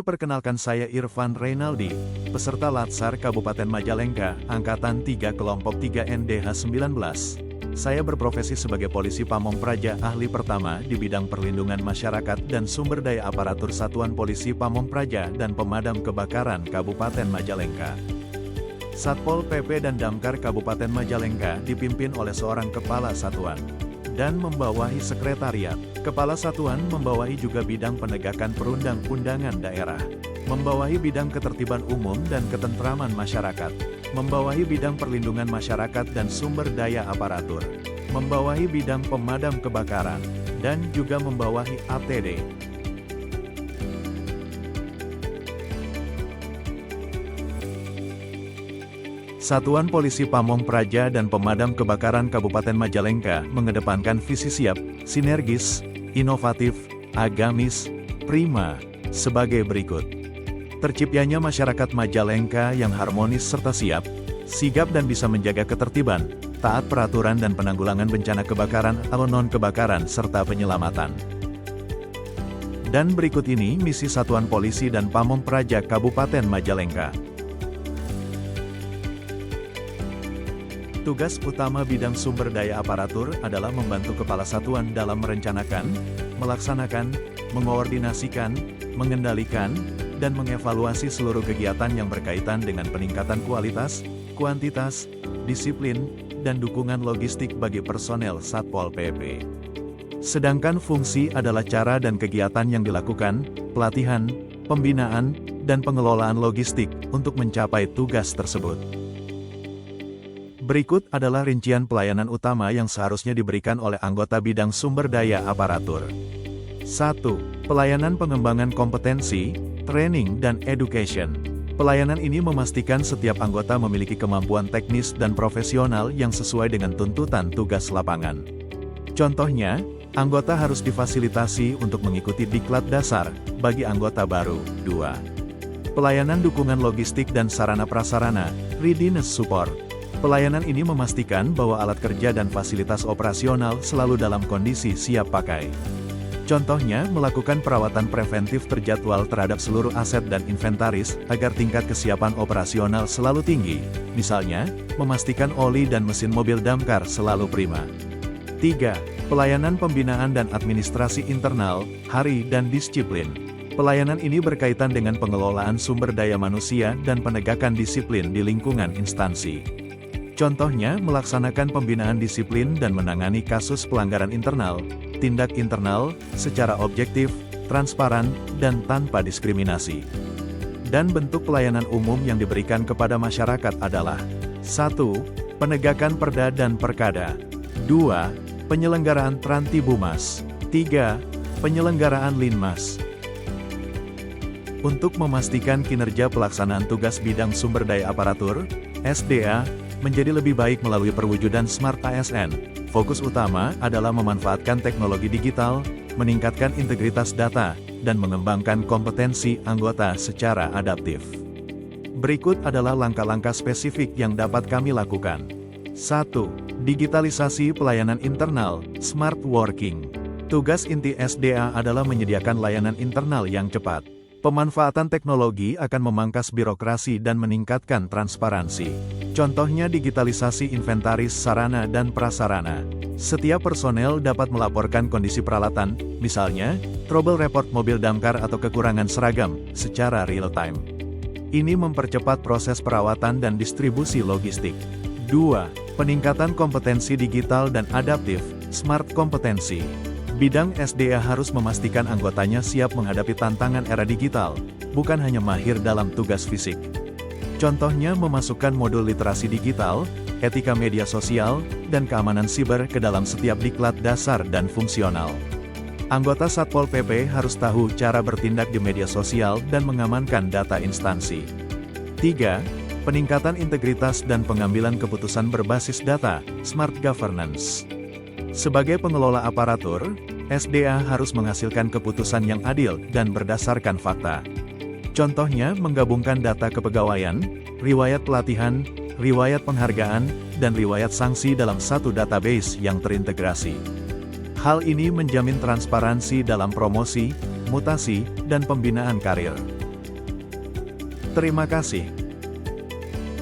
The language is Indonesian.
Perkenalkan, saya Irfan Reynaldi, peserta Latsar Kabupaten Majalengka, Angkatan 3 Kelompok 3 NDH 19. Saya berprofesi sebagai polisi Pamong Praja ahli pertama di bidang perlindungan masyarakat dan sumber daya aparatur Satuan Polisi Pamong Praja dan Pemadam Kebakaran Kabupaten Majalengka. Satpol PP dan Damkar Kabupaten Majalengka dipimpin oleh seorang kepala satuan dan membawahi sekretariat. Kepala satuan membawahi juga bidang penegakan perundang-undangan daerah, membawahi bidang ketertiban umum dan ketentraman masyarakat, membawahi bidang perlindungan masyarakat dan sumber daya aparatur, membawahi bidang pemadam kebakaran, dan juga membawahi APD. Satuan Polisi Pamong Praja dan Pemadam Kebakaran Kabupaten Majalengka mengedepankan visi siap, sinergis, inovatif, agamis, prima, sebagai berikut. Terciptanya masyarakat Majalengka yang harmonis serta siap, sigap dan bisa menjaga ketertiban, taat peraturan dan penanggulangan bencana kebakaran atau non-kebakaran serta penyelamatan. Dan berikut ini misi Satuan Polisi dan Pamong Praja Kabupaten Majalengka. Tugas utama bidang sumber daya aparatur adalah membantu kepala satuan dalam merencanakan, melaksanakan, mengoordinasikan, mengendalikan, dan mengevaluasi seluruh kegiatan yang berkaitan dengan peningkatan kualitas, kuantitas, disiplin, dan dukungan logistik bagi personel Satpol PP. Sedangkan fungsi adalah cara dan kegiatan yang dilakukan, pelatihan, pembinaan, dan pengelolaan logistik untuk mencapai tugas tersebut. Berikut adalah rincian pelayanan utama yang seharusnya diberikan oleh anggota bidang sumber daya aparatur. 1. Pelayanan pengembangan kompetensi, training dan education. Pelayanan ini memastikan setiap anggota memiliki kemampuan teknis dan profesional yang sesuai dengan tuntutan tugas lapangan. Contohnya, anggota harus difasilitasi untuk mengikuti diklat dasar bagi anggota baru. 2. Pelayanan dukungan logistik dan sarana prasarana, readiness support. Pelayanan ini memastikan bahwa alat kerja dan fasilitas operasional selalu dalam kondisi siap pakai. Contohnya, melakukan perawatan preventif terjadwal terhadap seluruh aset dan inventaris, agar tingkat kesiapan operasional selalu tinggi. Misalnya, memastikan oli dan mesin mobil damkar selalu prima. 3. Pelayanan pembinaan dan administrasi internal, hari dan disiplin. Pelayanan ini berkaitan dengan pengelolaan sumber daya manusia dan penegakan disiplin di lingkungan instansi. Contohnya, melaksanakan pembinaan disiplin dan menangani kasus pelanggaran internal, tindak internal, secara objektif, transparan, dan tanpa diskriminasi. Dan bentuk pelayanan umum yang diberikan kepada masyarakat adalah 1. Penegakan perda dan perkada. 2. Penyelenggaraan Trantibumas. 3. Penyelenggaraan Linmas. Untuk memastikan kinerja pelaksanaan tugas bidang sumber daya aparatur, SDA, menjadi lebih baik melalui perwujudan Smart ASN. Fokus utama adalah memanfaatkan teknologi digital, meningkatkan integritas data, dan mengembangkan kompetensi anggota secara adaptif. Berikut adalah langkah-langkah spesifik yang dapat kami lakukan. 1. Digitalisasi pelayanan internal, smart working. Tugas inti SDA adalah menyediakan layanan internal yang cepat. Pemanfaatan teknologi akan memangkas birokrasi dan meningkatkan transparansi. Contohnya digitalisasi inventaris sarana dan prasarana. Setiap personel dapat melaporkan kondisi peralatan, misalnya, trouble report mobil damkar atau kekurangan seragam, secara real-time. Ini mempercepat proses perawatan dan distribusi logistik. 2. Peningkatan kompetensi digital dan adaptif, smart kompetensi. Bidang SDA harus memastikan anggotanya siap menghadapi tantangan era digital, bukan hanya mahir dalam tugas fisik. Contohnya memasukkan modul literasi digital, etika media sosial, dan keamanan siber ke dalam setiap diklat dasar dan fungsional. Anggota Satpol PP harus tahu cara bertindak di media sosial dan mengamankan data instansi. 3. Peningkatan integritas dan pengambilan keputusan berbasis data, smart governance. Sebagai pengelola aparatur, SDA harus menghasilkan keputusan yang adil dan berdasarkan fakta. Contohnya menggabungkan data kepegawaian, riwayat pelatihan, riwayat penghargaan, dan riwayat sanksi dalam satu database yang terintegrasi. Hal ini menjamin transparansi dalam promosi, mutasi, dan pembinaan karir. Terima kasih.